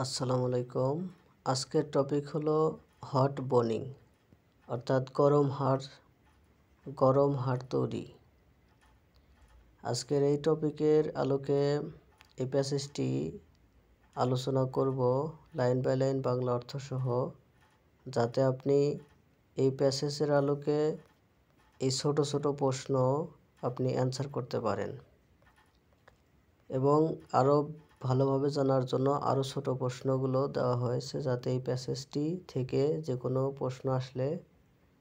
আসসালামু আলাইকুম। আজকের টপিক হলো হট বোনিং অর্থাৎ গরম হাড় তৈরি। আজকের এই টপিকের আলোকে এই প্যাসেজটি আলোচনা করব লাইন বাই লাইন বাংলা অর্থসহ, যাতে আপনি এই প্যাসেজের আলোকে এই ছোট ছোট প্রশ্ন আপনি অ্যান্সার করতে পারেন এবং আরও ভালোভাবে জানার জন্য আরও ছোট প্রশ্নগুলো দেওয়া হয়েছে, যাতে এই প্যাসেজটি থেকে যে কোনো প্রশ্ন আসলে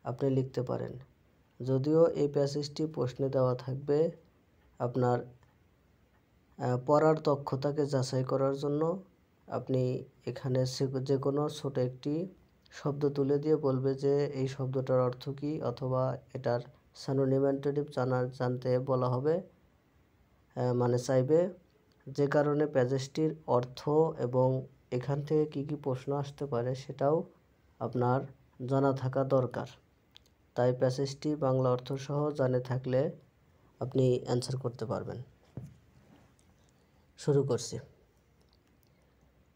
আপনি লিখতে পারেন। যদিও এই প্যাসেজটি প্রশ্নে দেওয়া থাকবে, আপনার পড়ার দক্ষতাকে যাচাই করার জন্য আপনি এখানে যে কোনো ছোট একটি শব্দ তুলে দিয়ে বলবে যে এই শব্দটার অর্থ কী, অথবা এটার সিনোনিম অ্যান্টোনিম জানতে বলা হবে, মানে চাইবে, যে কারণে প্যাসেজটির অর্থ এবং এখান থেকে কী কী প্রশ্ন আসতে পারে সেটাও আপনার জানা থাকা দরকার। তাই প্যাসেজটি বাংলা অর্থসহ জানে থাকলে আপনি অ্যান্সার করতে পারবেন। শুরু করছি।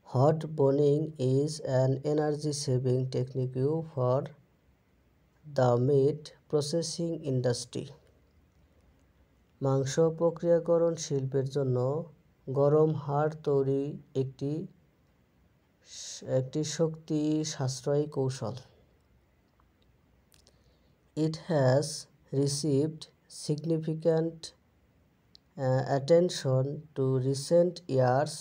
Hot boning is an energy saving technique for the meat processing industry. মাংস প্রক্রিয়াকরণ শিল্পের জন্য গরম হাড় তৈরি একটি শক্তি সাশ্রয়ী কৌশল। It has received significant attention to recent years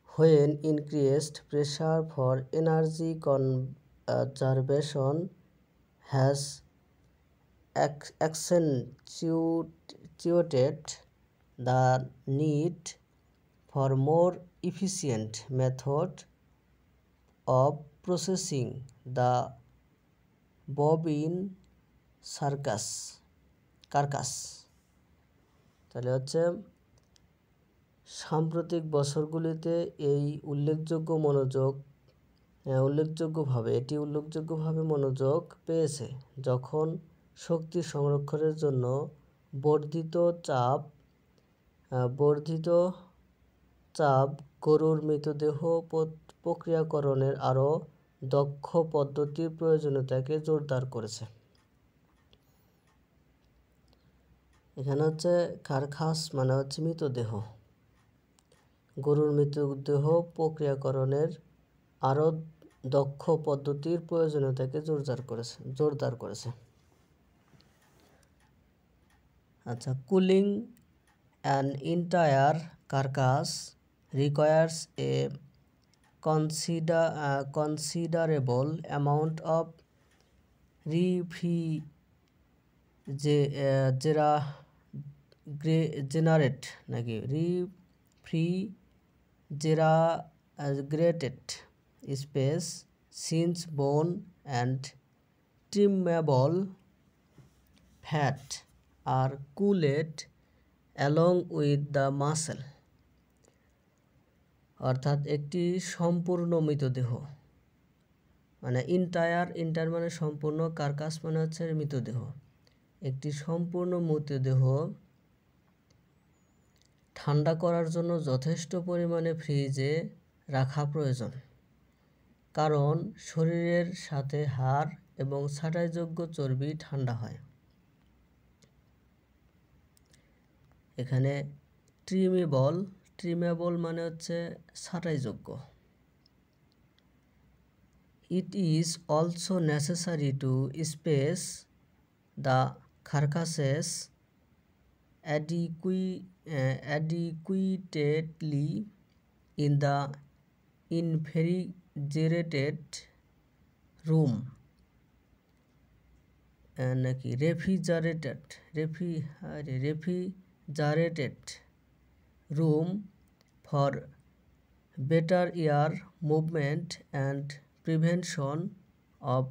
when increased pressure for energy conservation has accentuated the need for more efficient method of processing the bovine carcass. তাহলে হচ্ছে সাম্প্রতিক বছরগুলিতে এই উল্লেখযোগ্যভাবে মনোযোগ পেয়েছে যখন শক্তি সংরক্ষণের জন্য বর্ধিত চাপ গরুর মৃতদেহ প্রক্রিয়াকরণের আরও দক্ষ পদ্ধতির প্রয়োজনীয়তাকে জোরদার করেছে। এখানে হচ্ছে কারখাস মানে হচ্ছে মৃতদেহ, গরুর মৃতদেহ প্রক্রিয়াকরণের আরও দক্ষ পদ্ধতির প্রয়োজনীয়তাকে জোরদার করেছে। আচ্ছা, cooling an entire carcass requires a considerable amount of refrigerated space, since bone and trimmable fat are cooled along with the muscle. অর্থাৎ একটি সম্পূর্ণ মৃতদেহ মানে ইন্টায়ার মানে সম্পূর্ণ, কারকাস মানে হচ্ছে মৃতদেহ। একটি সম্পূর্ণ মৃতদেহ ঠান্ডা করার জন্য যথেষ্ট পরিমাণে ফ্রিজে রাখা প্রয়োজন, কারণ শরীরের সাথে হাড় এবং ছাঁটাইযোগ্য চর্বি ঠান্ডা হয়। এখানে ট্রিমেবল মানে হচ্ছে ছাঁটাইযোগ্য। It is also necessary to space the carcasses adequately in the refrigerated room for better air movement and prevention of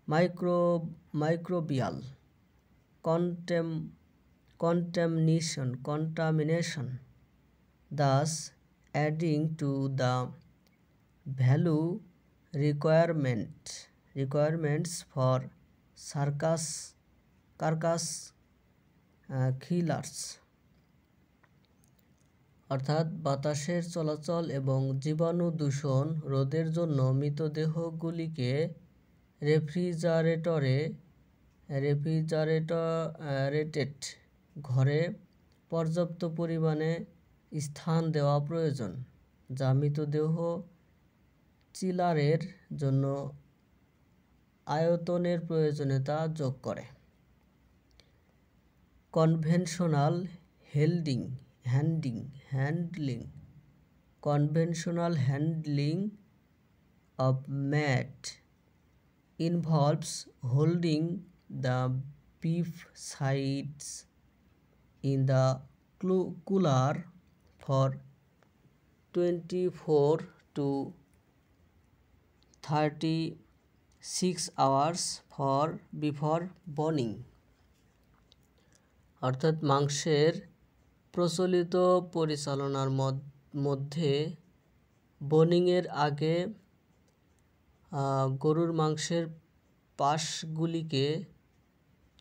microbial contamination, thus adding to the value requirements for carcass killers. অর্থাৎ বাতাসের চলাচল এবং জীবাণু দূষণ রোধের জন্য মৃতদেহগুলিকে refrigerated ঘরে পর্যাপ্ত পরিমাণে স্থান দেওয়া প্রয়োজন, যা মৃতদেহ চিলারের জন্য আয়তনের প্রয়োজনীয়তা যোগ করে। Conventional handling of meat involves holding the beef sides in the cooler for 24 to 36 hours before boning। অর্থাৎ মাংসের প্রচলিত পরিচালনার মধ্যে বোনিংয়ের আগে গরুর মাংসের পাশগুলিকে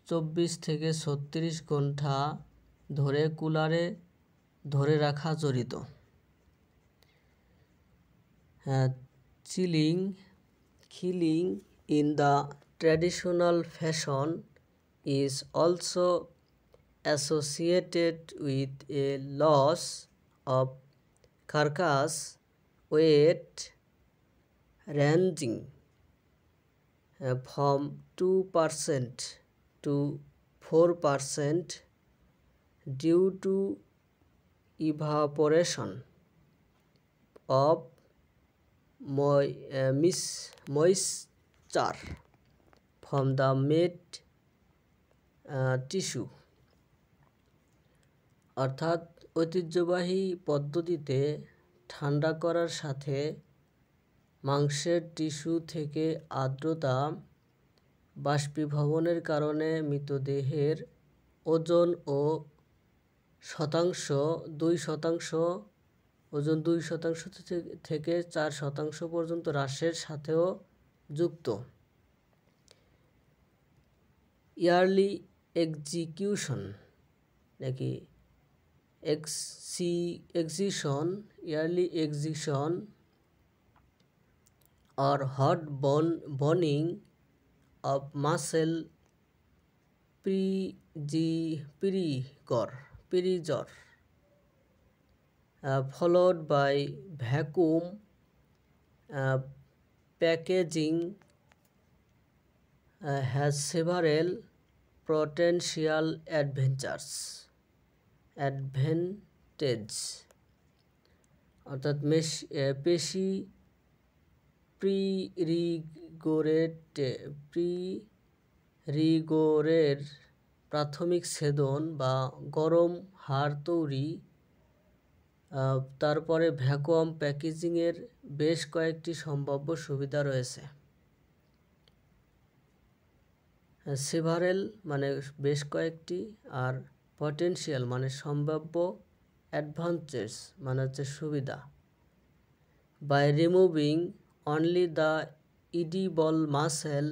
24 থেকে 36 ঘন্টা ধরে কুলারে ধরে রাখা জড়িত। Killing in the traditional fashion is also associated with a loss of carcass weight ranging from 2% to 4% due to evaporation of moisture from the meat tissue। অর্থাৎ ঐতিহ্যবাহী পদ্ধতিতে ঠান্ডা করার সাথে মাংসের টিস্যু থেকে আর্দ্রতা বাষ্পীভবনের কারণে মৃতদেহের ওজন ও 2% থেকে 4% পর্যন্ত হ্রাসের সাথেও যুক্ত। Yearly excision or hot boning of muscle preacher followed by vacuum packaging has several potential advantage। অর্থাৎ পেশি প্রিরিগোরের প্রাথমিক ছেদন বা গরম হাড় তৈরি, তারপরে ভ্যাকুয়াম প্যাকেজিংয়ের বেশ কয়েকটি সম্ভাব্য সুবিধা রয়েছে। সেভারেল মানে বেশ কয়েকটি, আর পটেনশিয়াল মানে সম্ভাব্য, অ্যাডভান্টেজ মানে হচ্ছে সুবিধা। By removing only the edible muscle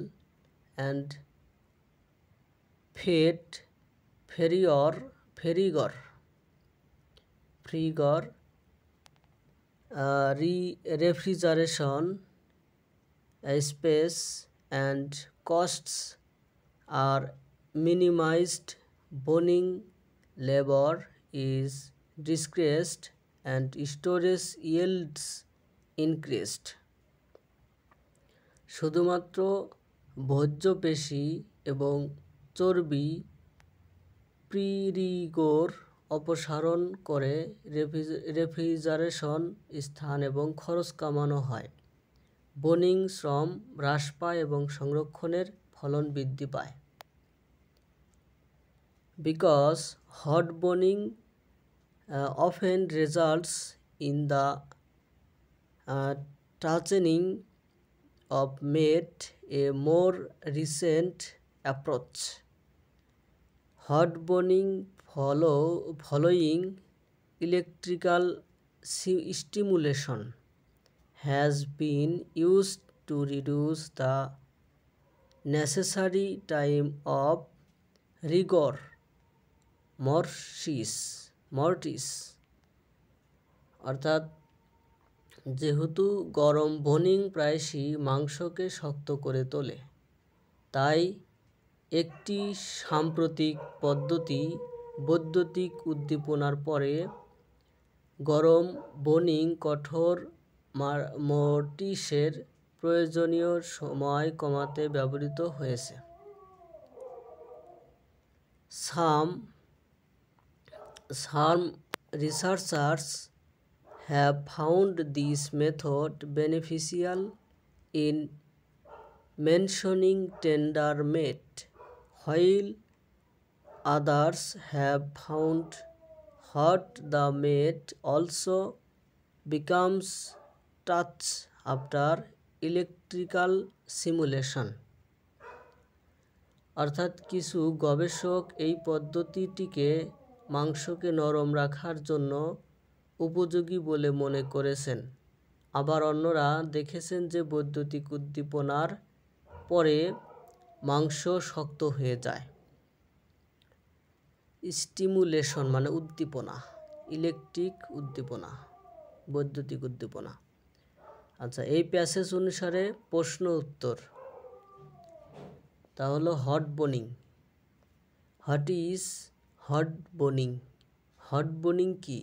and fat frigor refrigeration space and costs are minimized, boning labor is decreased and storage yields increased। শুধুমাত্র ভোজ্য পেশি এবং চর্বি প্রিরিগোর অপসারণ করে রেফ্রিজারেশন স্থান এবং খরচ কমানো হয়, বোনিং শ্রম হ্রাস পায় এবং সংরক্ষণের ফলন বৃদ্ধি পায়। Because hot boning often results in the touching of meat, a more recent approach. Hot boning following electrical stimulation has been used to reduce the necessary time of rigor mortis অর্থাৎ যেহেতু গরম বোনিং প্রায়শই মাংসকে শক্ত করে তোলে, তাই একটি সাম্প্রতিক পদ্ধতি বৈদ্যুতিক উদ্দীপনার পরে গরম বোনিং কঠোর মর্টিসের প্রয়োজনীয় সময় কমাতে ব্যবহৃত হয়েছে। Some researchers have found this method beneficial in maintaining tender meat, while others have found that the meat also becomes tough after electrical stimulation. অর্থাৎ কিছু গবেষক এই পদ্ধতিটিকে মাংসকে নরম রাখার জন্য উপযোগী বলে মনে করেছেন। আবার অন্যরা দেখেছেন যে বৈদ্যুতিক উদ্দীপনার পরে মাংস শক্ত হয়ে যায়। স্টিমুলেশন মানে উদ্দীপনা, ইলেকট্রিক উদ্দীপনা, বৈদ্যুতিক উদ্দীপনা। আচ্ছা, এই প্যাসেজ অনুসারে প্রশ্ন উত্তর তা হলো hot boning. What is hot boning? Hot boning কি?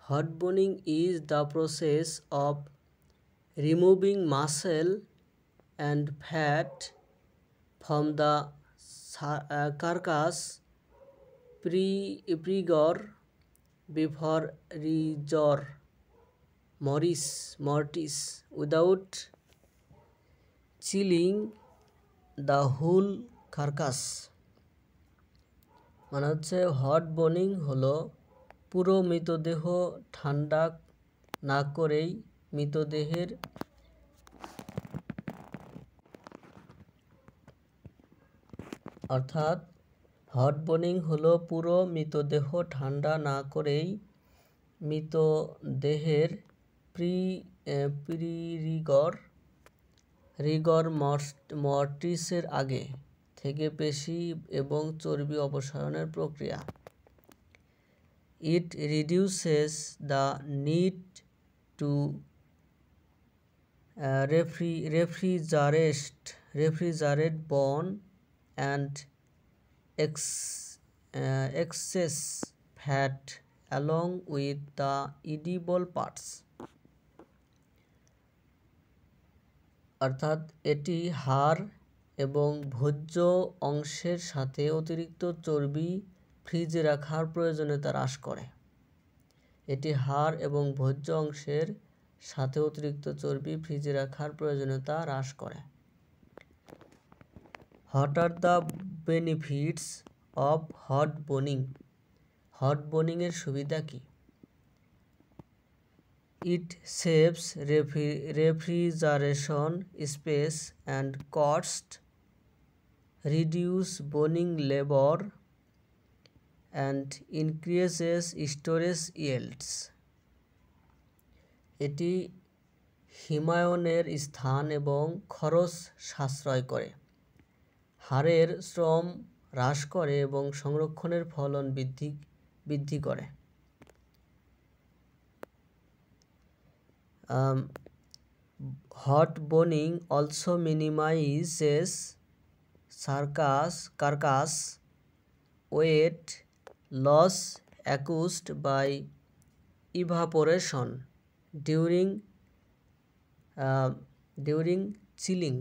Hot boning is the process of removing muscle and fat from the carcass pre rigor before rigor mortis without chilling the whole carcass। মানে হচ্ছে hot boning হলো পুরো মৃতদেহ ঠান্ডা না করেই মৃতদেহের অর্থাৎ হট বোনিং হলো পুরো মৃতদেহ ঠান্ডা না করেই মৃতদেহের রিগর মর্টিসের আগে থেকে পেশি এবং চর্বি অপসারণের প্রক্রিয়া। It reduces the need to refrigerate bone and excess fat along with the edible parts। অর্থাৎ এটি হাড় এবং ভোজ্য অংশের সাথে অতিরিক্ত চর্বি ফ্রিজে রাখার প্রয়োজনীয়তা হ্রাস করে। এটি হাড় এবং ভোজ্য অংশের সাথে অতিরিক্ত চর্বি ফ্রিজে রাখার প্রয়োজনীয়তা হ্রাস করে। What are the benefits of hot boning? Hot বোনিংয়ের সুবিধা কি? It saves refrigeration space and cost, reduce boning labour and increases storage yields. এটি হিমায়নের স্থান এবং খরচ সাশ্রয় করে, হাড়ের শ্রম হ্রাস করে এবং সংরক্ষণের ফলন বৃদ্ধি করে। Hot boning also minimizes carcass weight loss caused by evaporation during chilling।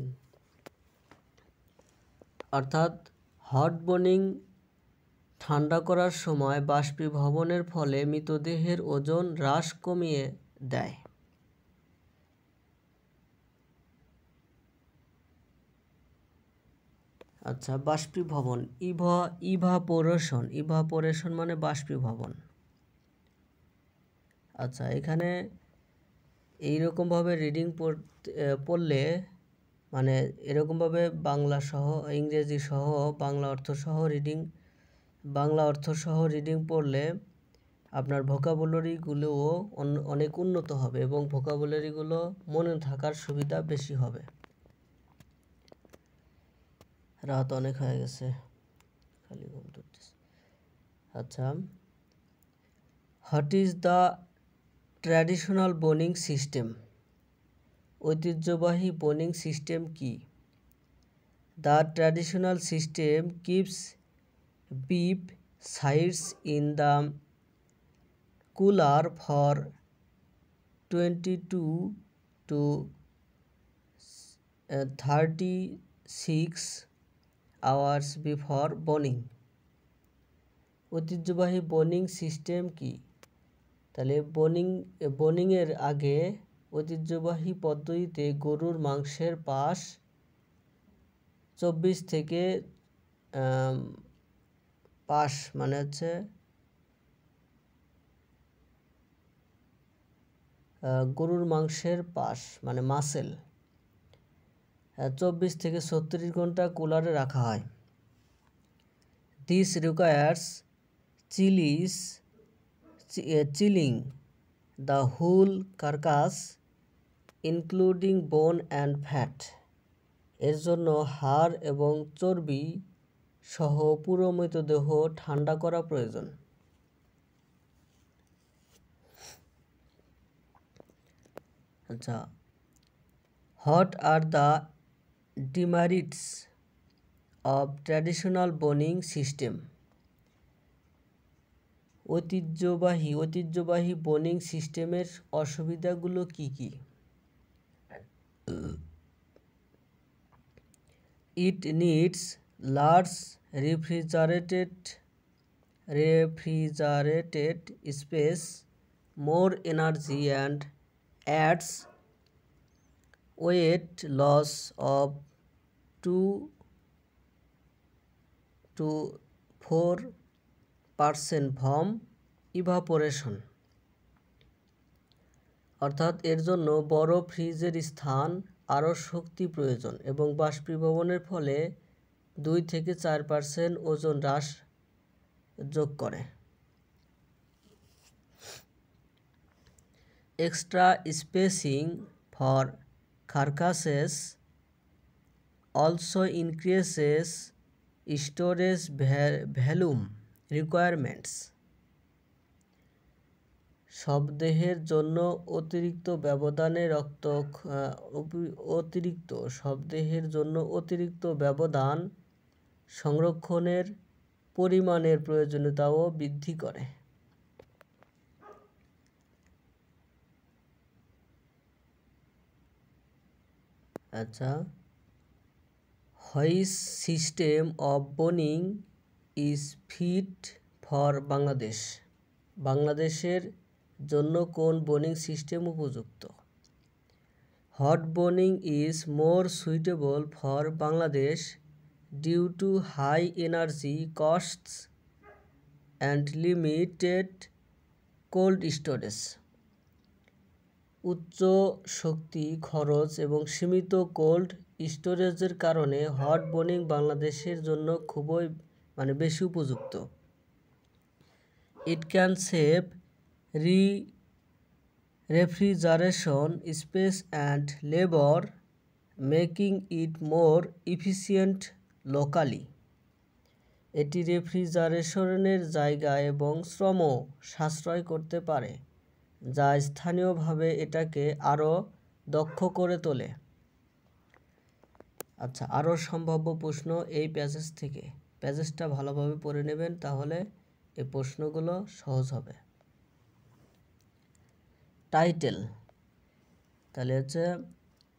অর্থাৎ হট বোনিং ঠান্ডা করার সময় বাষ্পীভবনের ফলে মৃতদেহের ওজন হ্রাস কমিয়ে দেয়। আচ্ছা, বাষ্পীভবন, ইভাপোরেশন মানে বাষ্পীভবন। আচ্ছা, এখানে এইরকমভাবে রিডিং পড়লে মানে এরকমভাবে বাংলা সহ ইংরেজি সহ বাংলা অর্থ সহ রিডিং পড়লে আপনার ভোকাবুলারিগুলোও অনেক উন্নত হবে এবং ভোকাবুলারিগুলো মনে থাকার সুবিধা বেশি হবে। রাত অনেক হয়ে গেছে, খালি ঘুম ধরতেছে। আচ্ছা, what is the traditional boning system, ঐতিহ্যবাহী বোনিং সিস্টেম কি? The traditional system keeps beef sides in the cooler for 22 to 36 hours before boning. ঐতিহ্যবাহী বোনিং সিস্টেম কি? তাহলে বোনিংয়ের আগে ঐতিহ্যবাহী পদ্ধতিতে গরুর মাংসের পাশ 24 থেকে পাশ মানে হচ্ছে গরুর মাংসের পাশ মানে মাসেল 24 থেকে 36 ঘন্টা কুলারে রাখা হয়। This requires chilling the whole carcass including bone and fat. এর জন্য হাড় এবং চর্বি সহ পুরো মৃতদেহ ঠান্ডা করা প্রয়োজন। আচ্ছা, what are the demerits of traditional boning system? ঐতিহ্যবাহী বোনিং সিস্টেমের অসুবিধাগুলো কি কি? It needs large refrigerated space, more energy, and adds weight loss of 2 to 4% from evaporation. অর্থাৎ এর জন্য বড় ফ্রিজের স্থান, আরও শক্তি প্রয়োজন এবং বাষ্পীভবনের ফলে 2 থেকে 4% ওজন হ্রাস যোগ করে। Extra spacing for carcasses also increases storage volume requirements. শবদেহের জন্য অতিরিক্ত ব্যবধান সংরক্ষণের পরিমাণের প্রয়োজনীয়তাও বৃদ্ধি করে। আচ্ছা, which system of boning is fit for Bangladesh? বাংলাদেশের জন্য কোন বোনিং সিস্টেম উপযুক্ত? Hot boning is more suitable for Bangladesh due to high energy costs and limited cold storage. উচ্চ শক্তি খরচ এবং সীমিত কোল্ড স্টোরেজের কারণে হট বোনিং বাংলাদেশের জন্য খুবই বেশি উপযুক্ত। It can save refrigeration space and labour, making it more efficient locally. এটি রেফ্রিজারেশনের জায়গা এবং শ্রম সাশ্রয় করতে পারে, যা স্থানীয়ভাবে এটাকে আরও দক্ষ করে তোলে। আচ্ছা, আরও সম্ভাব্য প্রশ্ন এই প্যাসেজটা ভালোভাবে পড়ে নেবেন, তাহলে এই প্রশ্নগুলো সহজ হবে। টাইটেল, তাহলে হচ্ছে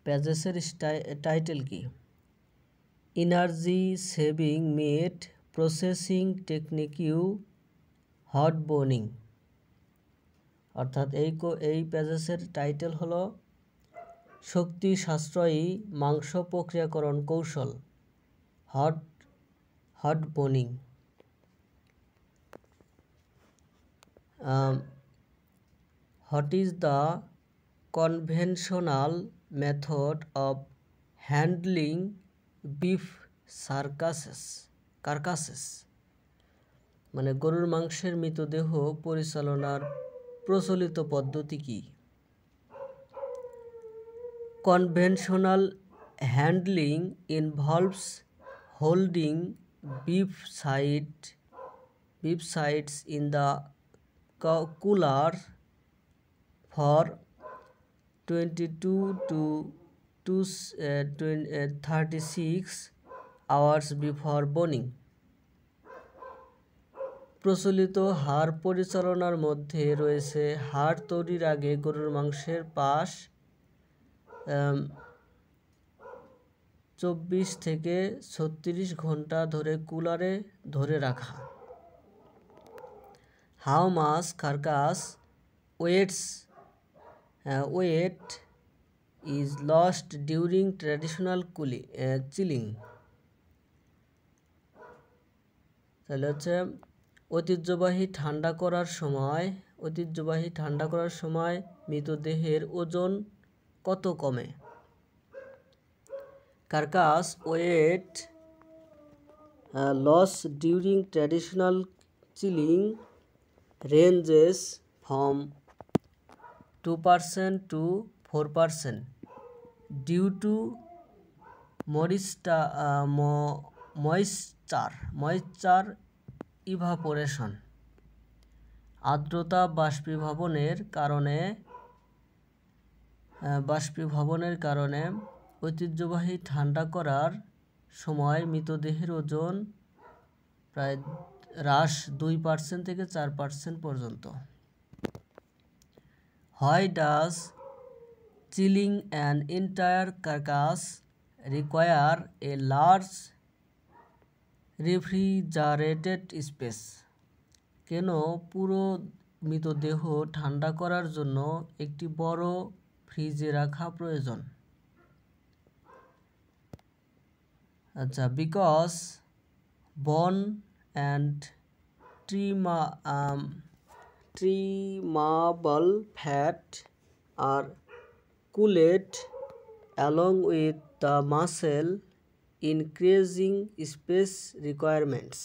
প্যাসেজের টাইটেল কি? Energy saving meat processing technique you hot boning. অর্থাৎ এই প্যাসেজের টাইটেল হলো শক্তি সাশ্রয়ী মাংস প্রক্রিয়াকরণ কৌশল, hot boning. What is the conventional method of handling beef carcasses? মানে গরুর মাংসের মৃতদেহ পরিচালনার প্রচলিত পদ্ধতি কি? Conventional handling involves holding beef sides in the cooler for 22 to 36 hours before boning। প্রচলিত হাড় পরিচালনার মধ্যে রয়েছে হাড় তৈরির আগে গরুর মাংসের পাশ 24 থেকে 36 ঘন্টা ধরে কুলারে ধরে রাখা। How much carcass weight is lost during traditional chilling. তাহলে হচ্ছে ঐতিহ্যবাহী ঠান্ডা করার সময় মৃতদেহের ওজন কত কমে? Carcass weight loss during traditional chilling ranges from 2% to 4% due to moisture evaporation। আর্দ্রতা বাষ্পীভবনের কারণে ঐতিহ্যবাহী ঠান্ডা করার সময় মৃতদেহের ওজন প্রায় হ্রাস 2% থেকে 4% পর্যন্ত। Why does chilling an entire carcass require a large refrigerated space? কেন পুরো মৃতদেহ ঠান্ডা করার জন্য একটি বড় ফ্রিজে রাখা প্রয়োজন? আচ্ছা, because bone and trematable fat are cooled along with the muscle, increasing space requirements।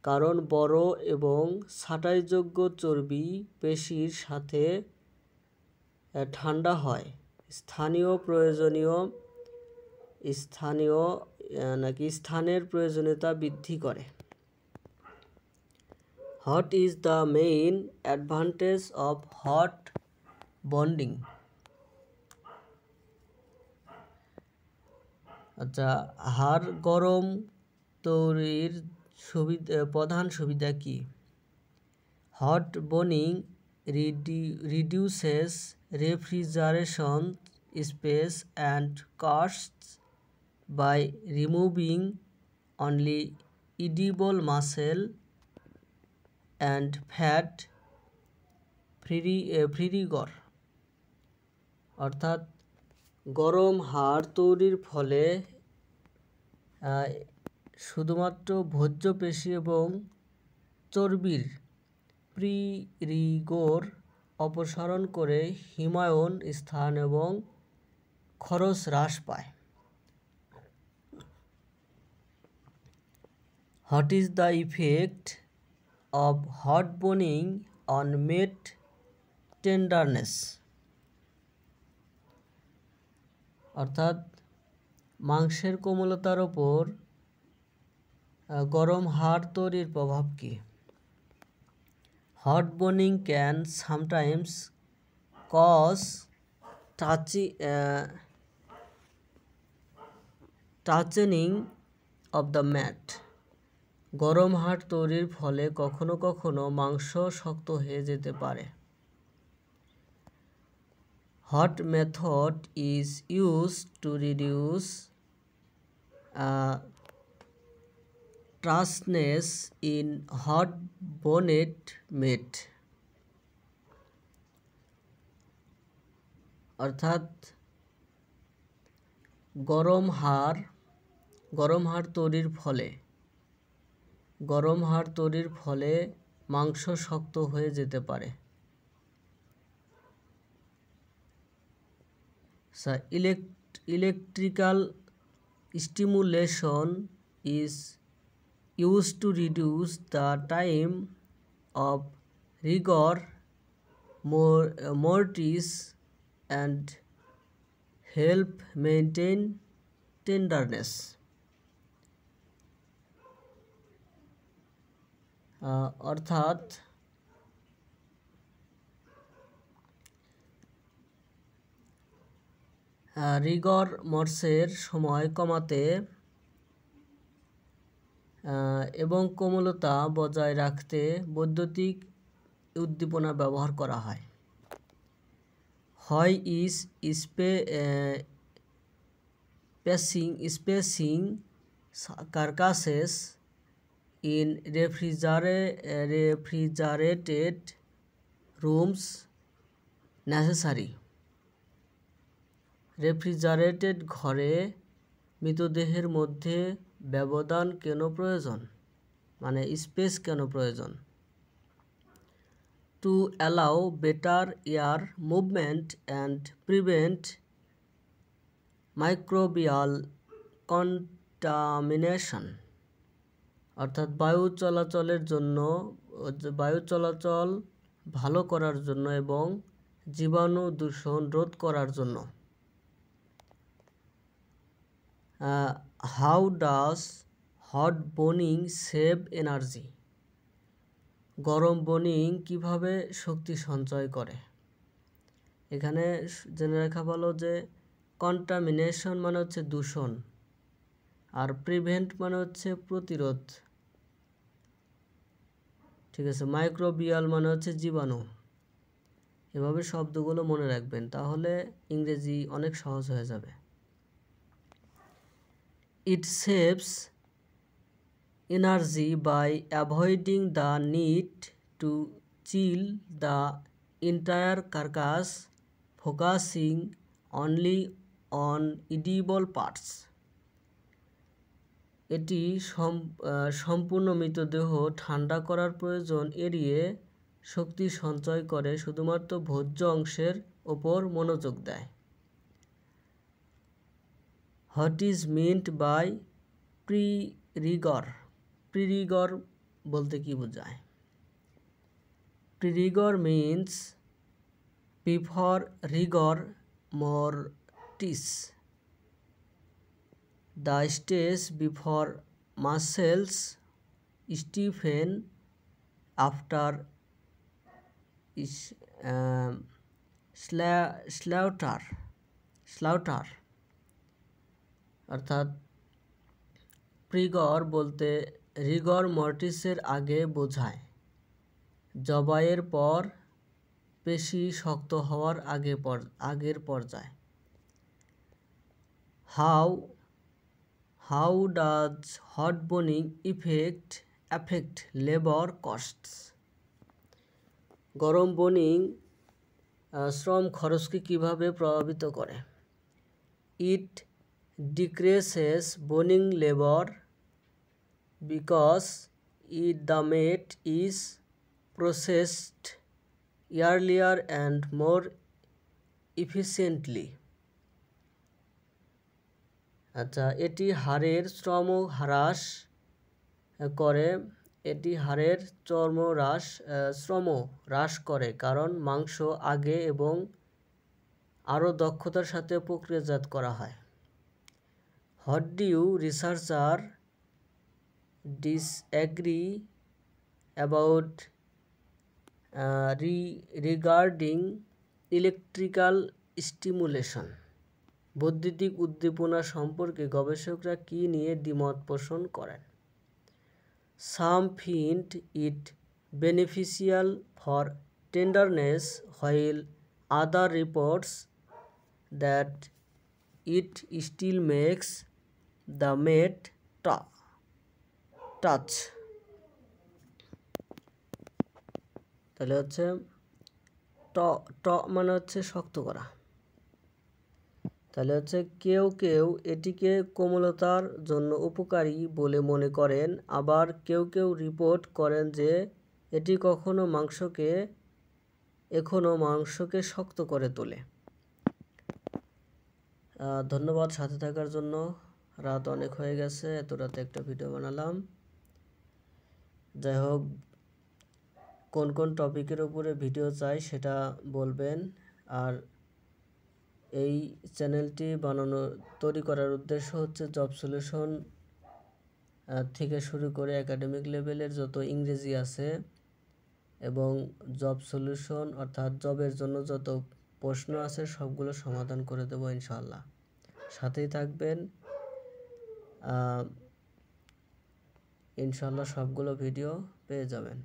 কারণ বড় এবং ছাঁটাইযোগ্য চর্বি পেশির সাথে ঠান্ডা হয়, স্থানের প্রয়োজনীয়তা বৃদ্ধি করে। What is the main advantage of hot bonding? আচ্ছা, হাড় গরম তৈরির প্রধান সুবিধা কি? Hot boning reduces refrigeration space and costs by removing only edible muscle and fat frigor। অর্থাৎ গরম হাড় তৈরির ফলে শুধুমাত্র ভোজ্য পেশি এবং চর্বির প্রিরিগোর অপসারণ করে হিমায়ন স্থান এবং খরচ হ্রাস পায়। What is the effect of hot boning on meat tenderness? অর্থাৎ মাংসের কোমলতার উপর গরম হাড় তৈরির প্রভাব কি? Hot boning can sometimes cause touchening of the meat। গরম হাড় তৈরির ফলে কখনো কখনো মাংস শক্ত হয়ে যেতে পারে। What method is used to reduce toughness in hot boned meat? অর্থাৎ গরম হাড় তৈরির ফলে মাংস শক্ত হয়ে যেতে পারে। Electrical stimulation is used to reduce the time of rigor mortis and help maintain tenderness। অর্থাৎ রিগর মর্সের সময় কমাতে এবং কোমলতা বজায় রাখতে বৈদ্যুতিক উদ্দীপনা ব্যবহার করা হয়। হয় is spacing carcasses in refrigerated rooms necessary? Refrigerated ঘরে মৃতদেহের মধ্যে ব্যবধান কেন প্রয়োজন, মানে স্পেস কেন প্রয়োজন? To allow better air movement and prevent microbial contamination, অর্থাৎ বায়ু চলাচল ভালো করার জন্য এবং জীবাণু দূষণ রোধ করার জন্য। How does hot boning save energy? গরম বোনিং কিভাবে শক্তি সঞ্চয় করে? এখানে জেনে রাখা ভালো যে কন্টামিনেশন মানে হচ্ছে দূষণ, আর প্রিভেন্ট মানে হচ্ছে প্রতিরোধ, ঠিক আছে। মাইক্রোবিয়াল মানে হচ্ছে জীবাণু। এভাবে শব্দগুলো মনে রাখবেন, তাহলে ইংরেজি অনেক সহজ হয়ে যাবে। It saves energy by avoiding the need to chill the entire carcass, focusing only on edible parts. এটি সম্পূর্ণ মৃতদেহ ঠান্ডা করার প্রয়োজন এড়িয়ে শক্তি সঞ্চয় করে শুধুমাত্র ভোজ্য অংশের ওপর মনোযোগ দেয়। What is meant by pre-rigor? Pre-rigor বলতে কি বোঝায়? Pre-rigor means before rigor mortis, the stage before muscles stiffen after slaughter, অর্থাৎ প্রিগর বলতে রিগর মর্টিসের আগে বোঝায়, জবাইয়ের পর পেশি শক্ত হওয়ার আগের পর্যায়। How does hot boning affect labor costs? গরম বোনিং শ্রম খরচকে কিভাবে প্রভাবিত করে? It decreases boning labor because the meat is processed earlier and more efficiently. আচ্ছা, এটি হাড়ের শ্রম হ্রাস করে কারণ মাংস আগে এবং আরও দক্ষতার সাথে প্রক্রিয়াজাত করা হয়। What do researchers disagree about regarding electrical stimulation? বৈদ্যুতিক উদ্দীপনা সম্পর্কে গবেষকরা কি নিয়ে দ্বিমত পোষণ করেন? Some find it beneficial for tenderness, while other reports that it still makes the meat touch. তাহলে হচ্ছে মানে হচ্ছে শক্ত করা। তাহলে হচ্ছে কেউ এটিকে কোমলতার জন্য উপকারী বলে মনে করেন, আবার কেউ রিপোর্ট করেন যে এটি মাংসকে শক্ত করে তোলে। ধন্যবাদ সাথে থাকার জন্য। রাত অনেক হয়ে গেছে, এত রাতে একটা ভিডিও বানালাম। যাই হোক, কোন টপিকের উপরে ভিডিও চাই সেটা বলবেন। আর এই চ্যানেলটি তৈরি করার উদ্দেশ্য হচ্ছে জব সলিউশন থেকে শুরু করে একাডেমিক লেভেলের যত ইংরেজি আছে এবং জব সলিউশন অর্থাৎ জবের জন্য যত প্রশ্ন আছে সবগুলো সমাধান করে দেবো ইনশাআল্লাহ। সাথেই থাকবেন, ইনশাআল্লাহ সবগুলো ভিডিও পেয়ে যাবেন।